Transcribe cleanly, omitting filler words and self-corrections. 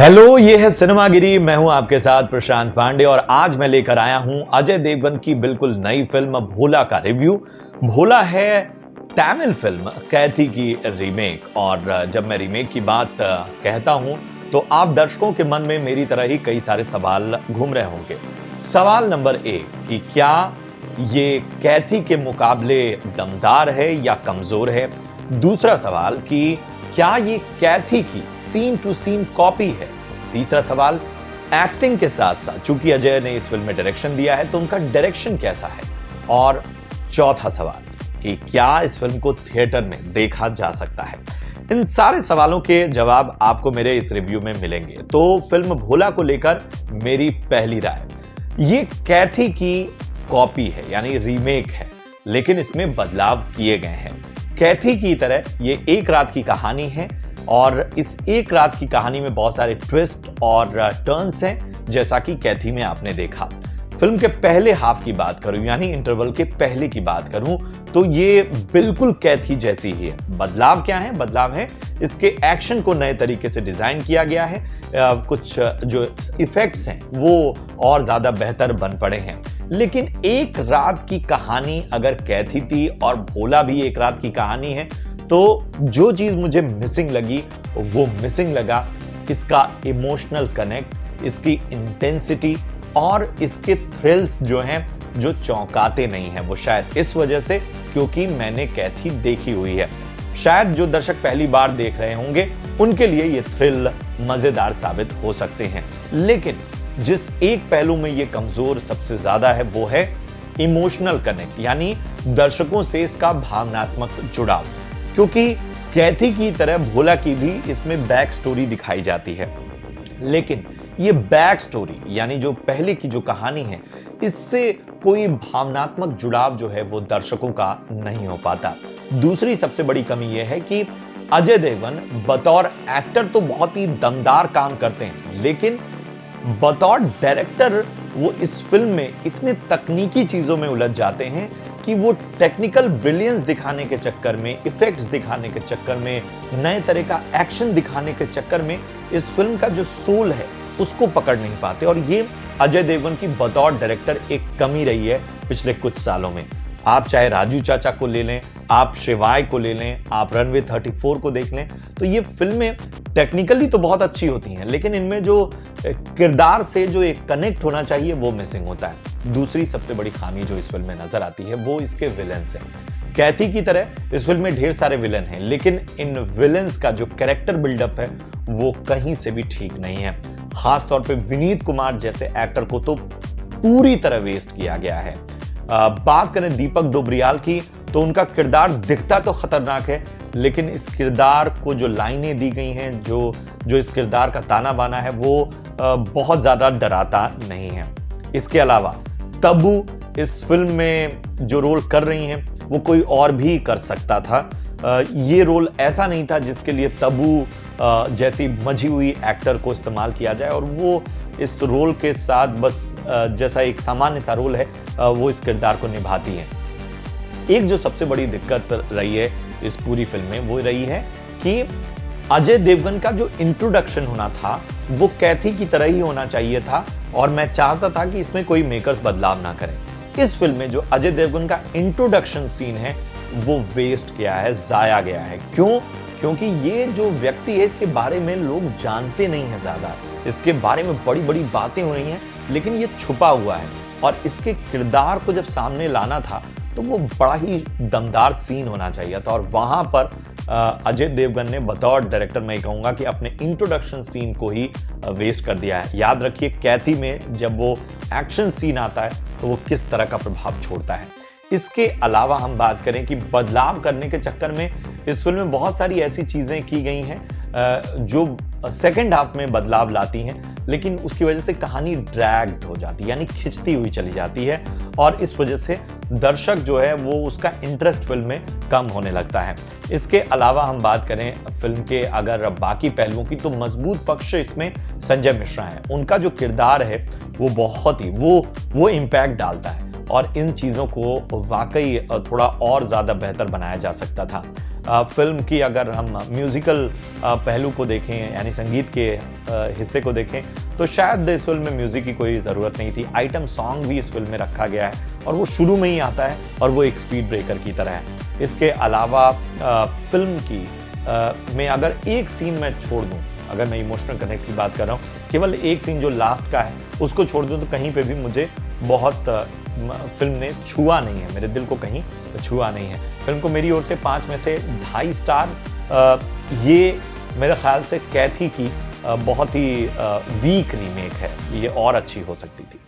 Hello, ये है सिनेमागिरी। मैं हूं आपके साथ प्रशांत पांडे और आज मैं लेकर आया हूं अजय देवगन की बिल्कुल नई फिल्म भोला का रिव्यू। भोला है तमिल फिल्म कैथी की रीमेक और जब मैं रीमेक की बात कहता हूं तो आप दर्शकों के मन में मेरी तरह ही कई सारे सवाल घूम रहे होंगे। सवाल नंबर 1 कि क्या ये कैथी के मुकाबले दमदार है या कमजोर है। दूसरा सवाल कि क्या ये कैथी की सीन टू सीन कॉपी है। तीसरा सवाल एक्टिंग के साथ साथ चूंकि अजय ने इस फिल्म में डायरेक्शन दिया है तो उनका डायरेक्शन कैसा है। और चौथा सवाल कि क्या इस फिल्म को थिएटर में देखा जा सकता है। इन सारे सवालों के जवाब आपको मेरे इस रिव्यू में मिलेंगे। तो फिल्म भोला को लेकर मेरी पहली राय, ये कैथी की कॉपी है यानी रीमेक है, लेकिन इसमें बदलाव किए गए हैं। कैथी की तरह ये एक रात की कहानी है और इस एक रात की कहानी में बहुत सारे ट्विस्ट और टर्न्स हैं, जैसा कि कैथी में आपने देखा। फिल्म के पहले हाफ की बात करूं यानी इंटरवल के पहले की बात करूं तो ये बिल्कुल कैथी जैसी ही है। बदलाव क्या है? बदलाव है इसके एक्शन को नए तरीके से डिजाइन किया गया है। कुछ जो इफेक्ट्स हैं वो और ज्यादा बेहतर बन पड़े हैं। लेकिन एक रात की कहानी अगर कैथी थी और भोला भी एक रात की कहानी है तो जो चीज मुझे मिसिंग लगी वो मिसिंग लगा इसका इमोशनल कनेक्ट, इसकी इंटेंसिटी और इसके थ्रिल्स जो हैं जो चौंकाते नहीं हैं। वो शायद इस वजह से क्योंकि मैंने कैथी देखी हुई है। शायद जो दर्शक पहली बार देख रहे होंगे उनके लिए ये थ्रिल मजेदार साबित हो सकते हैं। लेकिन जिस एक पहलू में ये कमजोर सबसे ज्यादा है वो है इमोशनल कनेक्ट यानी दर्शकों से इसका भावनात्मक जुड़ाव। क्योंकि कैथी की तरह भोला की भी इसमें बैक स्टोरी दिखाई जाती है, लेकिन ये बैक स्टोरी यानी जो पहले की जो कहानी है इससे कोई भावनात्मक जुड़ाव जो है वो दर्शकों का नहीं हो पाता। दूसरी सबसे बड़ी कमी यह है कि अजय देवगन बतौर एक्टर तो बहुत ही दमदार काम करते हैं, लेकिन बतौर डायरेक्टर वो इस फिल्म में इतने तकनीकी चीजों में उलझ जाते हैं कि वो टेक्निकल ब्रिलियंस दिखाने के चक्कर में, इफेक्ट्स दिखाने के चक्कर में, नए तरह का एक्शन दिखाने के चक्कर में इस फिल्म का जो सोल है उसको पकड़ नहीं पाते। और ये अजय देवगन की बतौर डायरेक्टर एक कमी रही है पिछले कुछ सालों में। आप चाहे राजू चाचा को ले लें, आप शिवाय को ले लें, आप रनवे 34 को देख लें, तो ये फिल्में टेक्निकली तो बहुत अच्छी होती हैं, लेकिन इनमें जो किरदार से जो एक कनेक्ट होना चाहिए वो मिसिंग होता है। दूसरी सबसे बड़ी खामी जो इस फिल्म में नजर आती है वो इसके विलेंस हैं। कैथी की तरह इस फिल्म में ढेर सारे विलेन हैं, लेकिन इन विलेंस का जो कैरेक्टर बिल्डअप है वो कहीं से भी ठीक नहीं है। खासतौर पे विनीत कुमार जैसे एक्टर को तो पूरी तरह वेस्ट किया गया है। बात करें दीपक डोबरियाल की तो उनका किरदार दिखता तो खतरनाक है, लेकिन इस किरदार को जो लाइनें दी गई हैं, जो इस किरदार का ताना बाना है वो बहुत ज्यादा डराता नहीं है। इसके अलावा तब्बू इस फिल्म में जो रोल कर रही हैं वो कोई और भी कर सकता था। ये रोल ऐसा नहीं था जिसके लिए तब्बू जैसी मजी हुई एक्टर को इस्तेमाल किया जाए और वो इस रोल के साथ बस जैसा एक सामान्य सा रोल है वो इस किरदार को निभाती है। एक जो सबसे बड़ी दिक्कत रही है इस पूरी फिल्म में वो रही है कि अजय देवगन का जो इंट्रोडक्शन होना था वो कैथी की तरह ही होना चाहिए था और मैं चाहता था कि इसमें कोई मेकर्स बदलाव ना करें। इस फिल्म में जो अजय देवगन का इंट्रोडक्शन सीन है वो वेस्ट किया है, जाया गया है। क्यों? क्योंकि ये जो व्यक्ति है इसके बारे में लोग जानते नहीं है ज्यादा, इसके बारे में बड़ी बड़ी बातें हो रही हैं, लेकिन ये छुपा हुआ है और इसके किरदार को जब सामने लाना था तो वो बड़ा ही दमदार सीन होना चाहिए था और वहां पर अजय देवगन ने बतौर डायरेक्टर मैं कहूंगा कि अपने इंट्रोडक्शन सीन को ही वेस्ट कर दिया है। याद रखिए कैथी में जब वो एक्शन सीन आता है तो वो किस तरह का प्रभाव छोड़ता है। इसके अलावा हम बात करें कि बदलाव करने के चक्कर में इस फिल्म में बहुत सारी ऐसी चीजें की गई हैं जो सेकंड हाफ में बदलाव लाती हैं, लेकिन उसकी वजह से कहानी ड्रैग्ड हो जाती है यानी खिंचती हुई चली जाती है और इस वजह से दर्शक जो है वो उसका इंटरेस्ट फिल्म में कम होने लगता है। इसके अलावा हम बात करें फिल्म के अगर बाकी पहलुओं की तो मजबूत पक्ष इसमें संजय मिश्रा है। उनका जो किरदार है वो बहुत ही वो इम्पैक्ट डालता है। और इन चीज़ों को वाकई थोड़ा और ज़्यादा बेहतर बनाया जा सकता था। फिल्म की अगर हम म्यूज़िकल पहलू को देखें यानी संगीत के हिस्से को देखें तो शायद इस फिल्म में म्यूज़िक की कोई ज़रूरत नहीं थी। आइटम सॉन्ग भी इस फिल्म में रखा गया है और वो शुरू में ही आता है और वो एक स्पीड ब्रेकर की तरह है। इसके अलावा फिल्म की में अगर एक सीन मैं छोड़ दूँ, अगर मैं इमोशनल कनेक्ट की बात कर रहा हूँ, केवल एक सीन जो लास्ट का है उसको छोड़ दूँ तो कहीं पे भी मुझे बहुत फिल्म ने छुआ नहीं है, मेरे दिल को कहीं छुआ नहीं है। फिल्म को मेरी ओर से 5 में से 2.5 स्टार। ये मेरे ख्याल से कैथी की बहुत ही वीक रीमेक है, ये और अच्छी हो सकती थी।